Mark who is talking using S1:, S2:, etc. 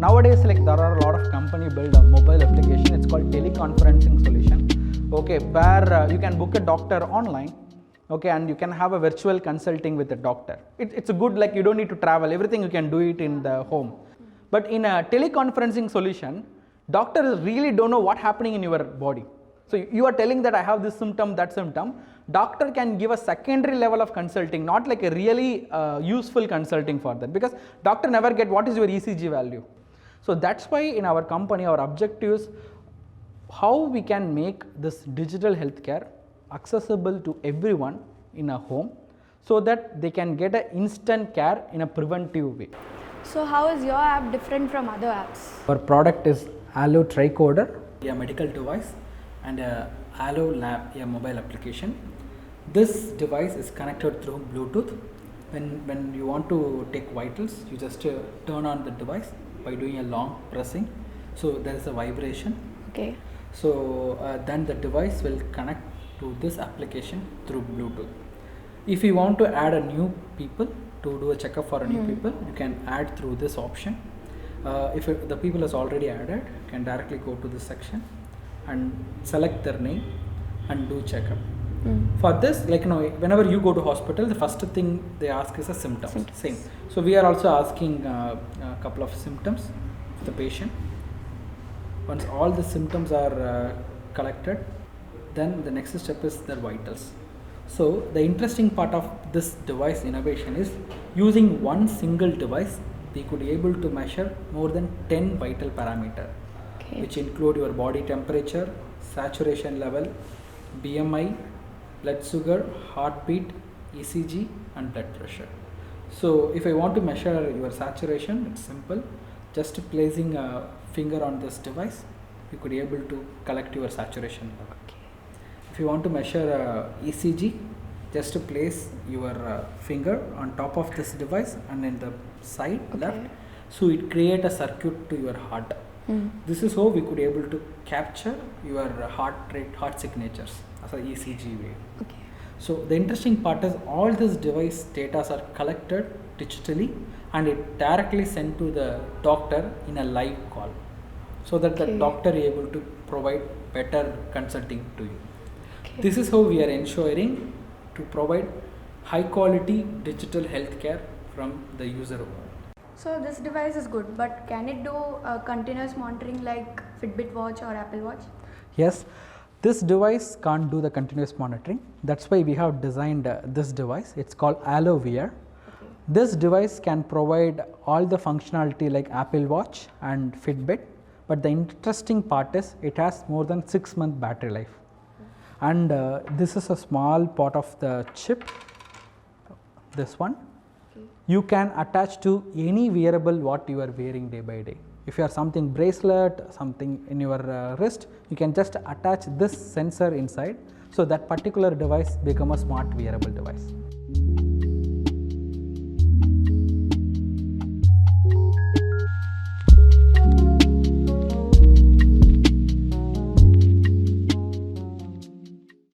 S1: Nowadays, like there are a lot of company build a mobile application. It's called teleconferencing solution. Okay, where you can book a doctor online. Okay, and you can have a virtual consulting with a doctor. It's a good, like you don't need to travel. Everything you can do it in the home. But in a teleconferencing solution, doctors really don't know what's happening in your body. So you are telling that I have this symptom, that symptom. Doctor can give a secondary level of consulting, not like a really useful consulting for that, because doctor never get what is your ECG value. So that's why in our company, our objective is how we can make this digital healthcare accessible to everyone in a home, so that they can get an instant care in a preventive way.
S2: So how is your app different from other apps?
S1: Our product is Allo Tricorder, a medical device, and a Allo Lab, a mobile application. This device is connected through Bluetooth. When you want to take vitals, you just turn on the device by doing a long pressing. So there is a vibration.
S2: Okay.
S1: So then the device will connect to this application through Bluetooth. If you want to add a new people to do a checkup for a new people, you can add through this option. If the people is already added, you can directly go to this section and select their name and do checkup. For this, like whenever you go to hospital, the first thing they ask is a symptoms. Same. So we are also asking a couple of symptoms of the patient. Once all the symptoms are collected, then the next step is their vitals. So the interesting part of this device innovation is using one single device, we could be able to measure more than 10 vital parameters, which include your body temperature, saturation level, BMI, blood sugar, heartbeat, ECG, and blood pressure. So if I want to measure your saturation, it's simple. Just placing a finger on this device, you could be able to collect your saturation level. If you want to measure ECG, just to place your finger on top of this device and in the side left, so it create a circuit to your heart. This is how we could be able to capture your heart rate, heart signatures as an ECG way. So the interesting part is all this device data are collected digitally and it directly sent to the doctor in a live call, so that the doctor is able to provide better consulting to you. This is how we are ensuring to provide high quality digital healthcare from the user.
S2: So this device is good, but can it do continuous monitoring like Fitbit Watch or Apple Watch?
S1: Yes, this device can't do the continuous monitoring. That's why we have designed this device. It's called Allo VR. This device can provide all the functionality like Apple Watch and Fitbit, but the interesting part is it has more than 6-month battery life. And this is a small part of the chip, this one. You can attach to any wearable what you are wearing day by day. If you have something bracelet, something in your wrist, you can just attach this sensor inside, so that particular device become a smart wearable device.